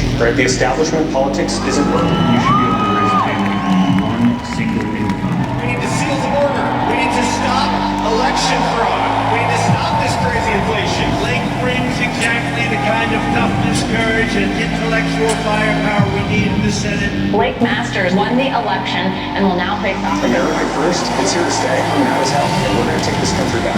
change, right? The establishment politics isn't working. You should be able to raise a family on one single income. We need to seal the border. We need to stop election fraud. We need to stop this crazy inflation. Blake brings exactly the kind of toughness, courage, and intellectual firepower we need in the Senate. Blake Masters won the election and will now face off. America first, it's here to stay. I'm mad as hell, and we're going to take this country back.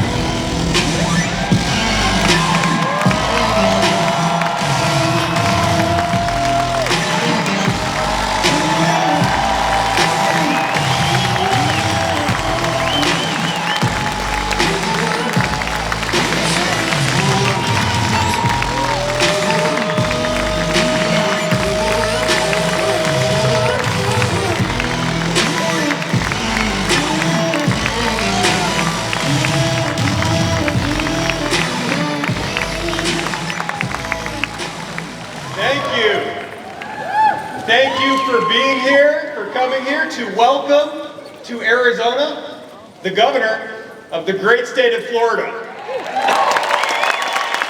Thank you for being here, for coming here to welcome to Arizona the governor of the great state of Florida.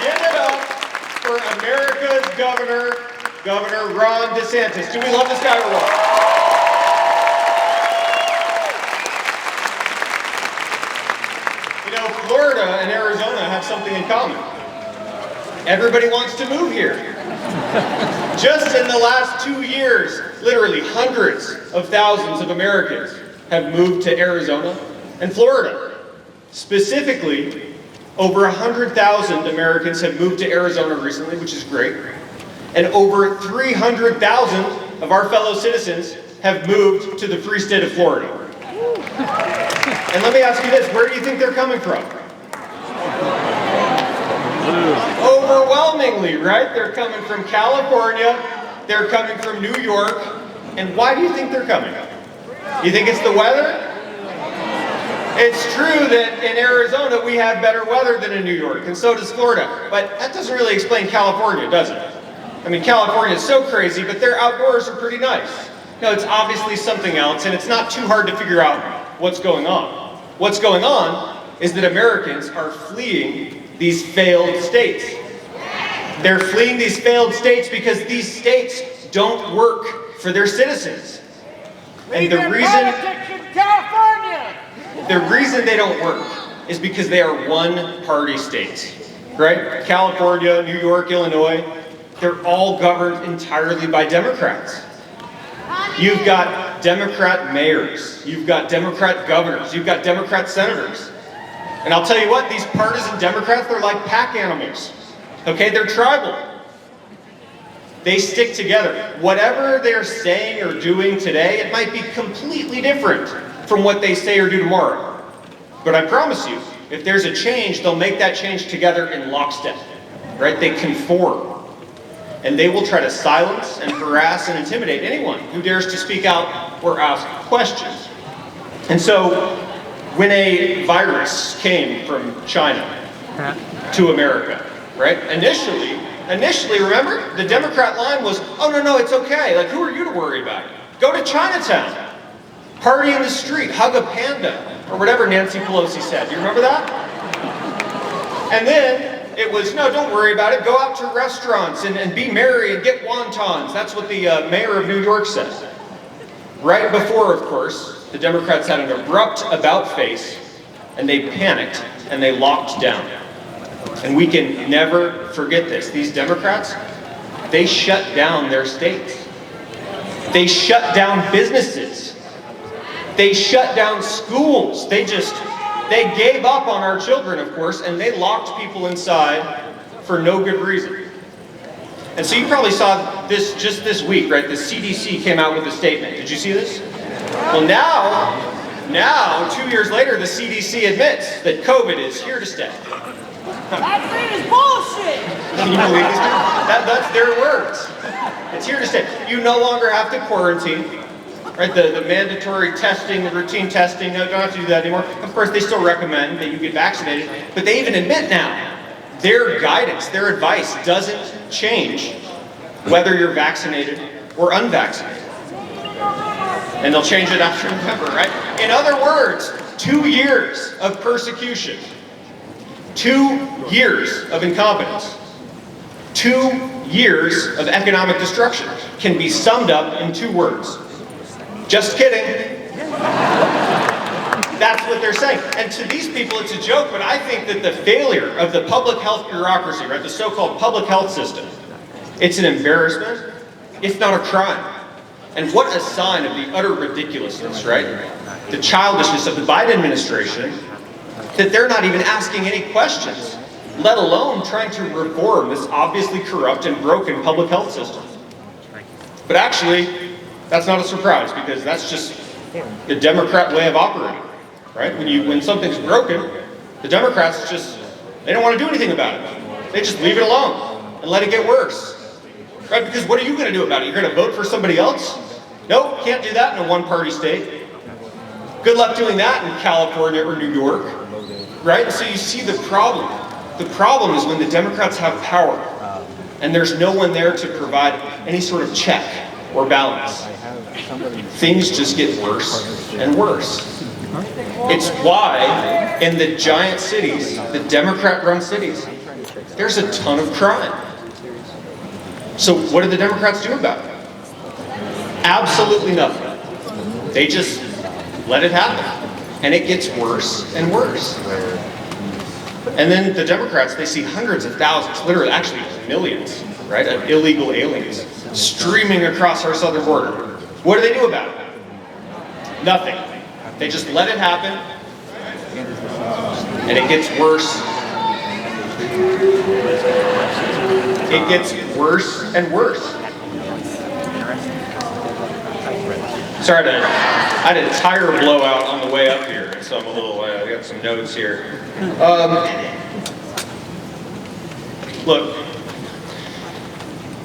Give it up for America's governor, Governor Ron DeSantis. Do we love this guy or what? You know, Florida and Arizona have something in common. Everybody wants to move here. Just in the last 2 years, literally hundreds of thousands of Americans have moved to Arizona and Florida. Specifically, over 100,000 Americans have moved to Arizona recently, which is great. And over 300,000 of our fellow citizens have moved to the free state of Florida. And let me ask you this, where do you think they're coming from? Overwhelmingly, right? They're coming from California, they're coming from New York, and why do you think they're coming? You think it's the weather? It's true that in Arizona we have better weather than in New York, and so does Florida, but that doesn't really explain California, does it? I mean, California is so crazy, but their outdoors are pretty nice. No, it's obviously something else, and it's not too hard to figure out what's going on. What's going on is that Americans are fleeing these failed states. They're fleeing these failed states because these states don't work for their citizens. And the reason they don't work is because they are one-party states, right? California, New York, Illinois, they're all governed entirely by Democrats. You've got Democrat mayors, you've got Democrat governors, you've got Democrat senators. And I'll tell you what, these partisan Democrats, they're like pack animals. Okay, they're tribal. They stick together. Whatever they're saying or doing today, it might be completely different from what they say or do tomorrow. But I promise you, if there's a change, they'll make that change together in lockstep. Right? They conform. And they will try to silence and harass and intimidate anyone who dares to speak out or ask questions. And so, when a virus came from China to America, right? Initially, remember, the Democrat line was, oh, no, it's okay. Like, who are you to worry about it? Go to Chinatown. Party in the street. Hug a panda. Or whatever Nancy Pelosi said. Do you remember that? And then it was, no, don't worry about it. Go out to restaurants and be merry and get wontons. That's what the mayor of New York said. Right before, of course, the Democrats had an abrupt about-face, and they panicked, and they locked down. And we can never forget this. These Democrats, they shut down their states. They shut down businesses. They shut down schools. They gave up on our children, of course, and they locked people inside for no good reason. And so you probably saw this just this week, right? The CDC came out with a statement. Did you see this? Well, now, 2 years later, the CDC admits that COVID is here to stay. Vaccine is bullshit! Can you believe this? That's their words. It's here to stay. You no longer have to quarantine, right? The mandatory testing, the routine testing, no, don't have to do that anymore. Of course, they still recommend that you get vaccinated, but they even admit now, their guidance, their advice doesn't change whether you're vaccinated or unvaccinated. And they'll change it after November, right? In other words, 2 years of persecution, 2 years of incompetence, 2 years of economic destruction can be summed up in 2 words. Just kidding. That's what they're saying. And to these people, it's a joke, but I think that the failure of the public health bureaucracy, right, the so-called public health system, it's an embarrassment, if not a crime. And what a sign of the utter ridiculousness, right? The childishness of the Biden administration, that they're not even asking any questions, let alone trying to reform this obviously corrupt and broken public health system. But actually, that's not a surprise, because that's just the Democrat way of operating, right? When something's broken, the Democrats they don't want to do anything about it. They just leave it alone and let it get worse. Right? Because what are you going to do about it? You're going to vote for somebody else? Nope, can't do that in a one-party state. Good luck doing that in California or New York. Right? So you see the problem. The problem is when the Democrats have power and there's no one there to provide any sort of check or balance. Things just get worse and worse. It's why in the giant cities, the Democrat-run cities, there's a ton of crime. So what do the Democrats do about it? Absolutely nothing. They just let it happen. And it gets worse and worse. And then the Democrats, they see hundreds of thousands, literally actually millions, right, of illegal aliens streaming across our southern border. What do they do about it? Nothing. They just let it happen. And it gets worse. It gets worse and worse. Sorry, I had a tire blowout on the way up here, so I'm a little, I got some notes here. Look,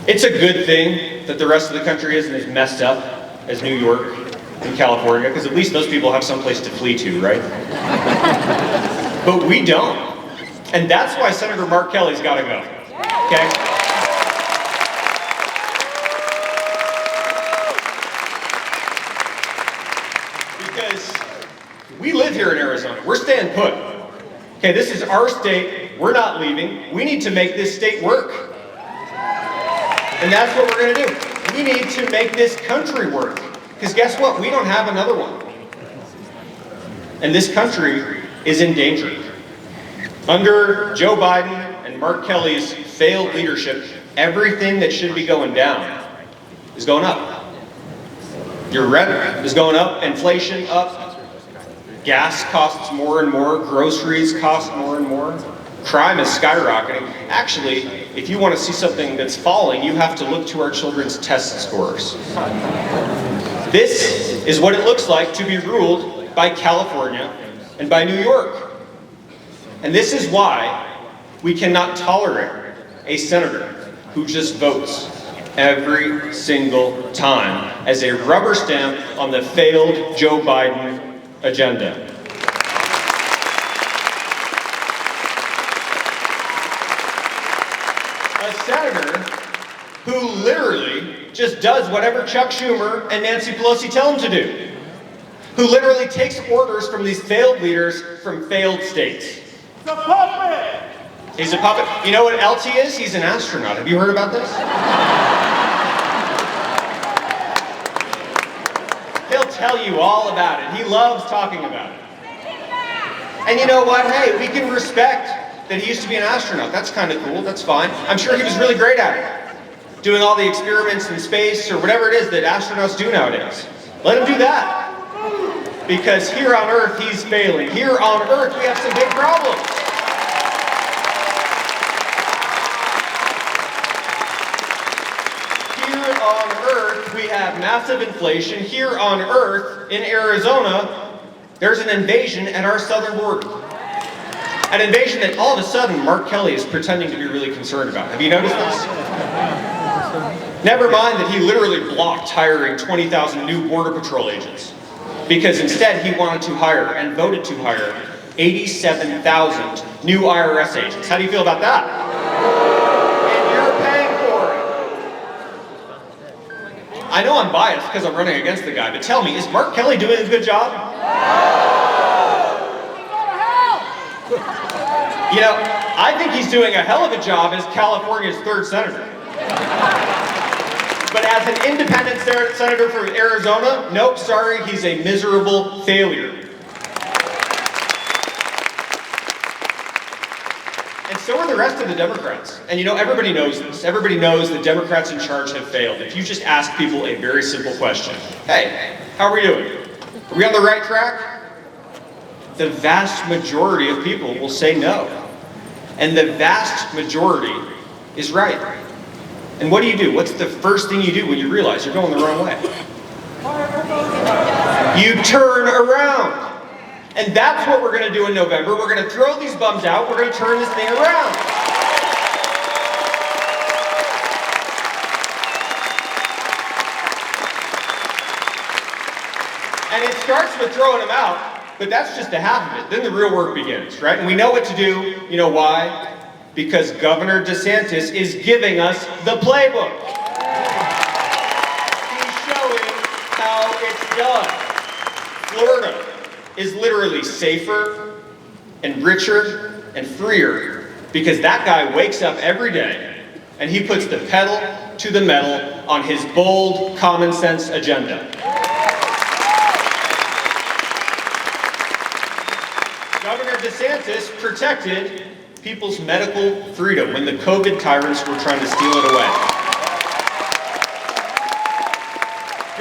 it's a good thing that the rest of the country isn't as messed up as New York and California, because at least those people have someplace to flee to, right? But we don't. And that's why Senator Mark Kelly's got to go. Okay? Because we live here in Arizona. We're staying put. Okay, this is our state. We're not leaving. We need to make this state work. And that's what we're going to do. We need to make this country work. Because guess what? We don't have another one. And this country is in danger. Under Joe Biden and Mark Kelly's failed leadership, everything that should be going down is going up. Your rent is going up, inflation up, gas costs more and more, groceries cost more and more, crime is skyrocketing. Actually, if you want to see something that's falling, you have to look to our children's test scores. This is what it looks like to be ruled by California and by New York. And this is why we cannot tolerate a senator who just votes every single time as a rubber stamp on the failed Joe Biden agenda. A senator who literally just does whatever Chuck Schumer and Nancy Pelosi tell him to do. Who literally takes orders from these failed leaders from failed states. The puppet! He's a puppet. You know what else he is? He's an astronaut. Have you heard about this? He'll tell you all about it. He loves talking about it. And you know what? Hey, we can respect that he used to be an astronaut. That's kind of cool. That's fine. I'm sure he was really great at it. Doing all the experiments in space or whatever it is that astronauts do nowadays. Let him do that. Because here on Earth, he's failing. Here on Earth, we have some big problems. Here on Earth, we have massive inflation. Here on Earth, in Arizona, there's an invasion at our southern border. An invasion that all of a sudden Mark Kelly is pretending to be really concerned about. Have you noticed this? Never mind that he literally blocked hiring 20,000 new Border Patrol agents. Because instead he wanted to hire and voted to hire 87,000 new IRS agents. How do you feel about that? And you're paying for it. I know I'm biased because I'm running against the guy, but tell me, is Mark Kelly doing a good job? You know, I think he's doing a hell of a job as California's 3rd senator. as an independent senator from Arizona, nope, sorry, he's a miserable failure. And so are the rest of the Democrats. And you know, everybody knows this. Everybody knows the Democrats in charge have failed. If you just ask people a very simple question, hey, how are we doing? Are we on the right track? The vast majority of people will say no. And the vast majority is right. And what do? What's the first thing you do when you realize you're going the wrong way? You turn around. And that's what we're going to do in November. We're going to throw these bums out. We're going to turn this thing around. And it starts with throwing them out, but that's just a half of it. Then the real work begins, right? And we know what to do. You know why? Because Governor DeSantis is giving us the playbook. He's showing how it's done. Florida is literally safer and richer and freer because that guy wakes up every day and he puts the pedal to the metal on his bold, common sense agenda. Governor DeSantis protected people's medical freedom when the COVID tyrants were trying to steal it away.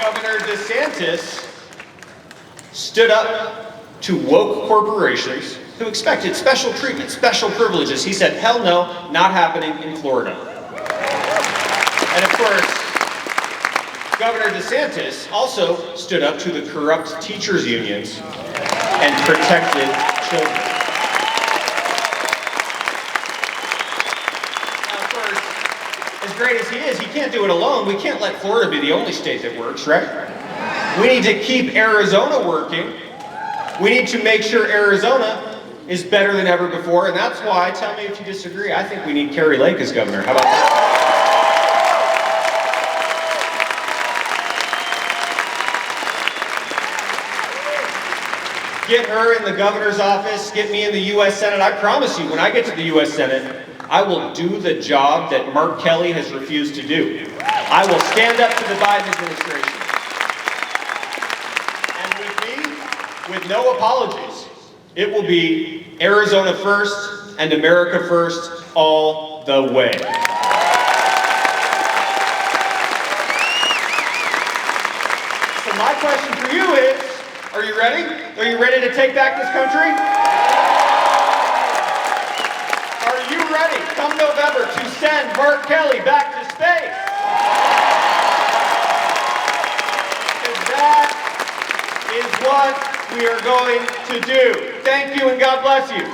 Governor DeSantis stood up to woke corporations who expected special treatment, special privileges. He said, hell no, not happening in Florida. And of course, Governor DeSantis also stood up to the corrupt teachers' unions and protected children. Now, of course, as great as he is, he can't do it alone. We can't let Florida be the only state that works, right? We need to keep Arizona working. We need to make sure Arizona is better than ever before, and that's why, tell me if you disagree, I think we need Kari Lake as governor. How about that? Get her in the governor's office, get me in the U.S. Senate. I promise you, when I get to the U.S. Senate, I will do the job that Mark Kelly has refused to do. I will stand up to the Biden administration. With no apologies, it will be Arizona first and America first all the way. So my question for you is, are you ready? Are you ready to take back this country? Are you ready, come November, to send Mark Kelly back to space? Because that is what we are going to do. Thank you and God bless you.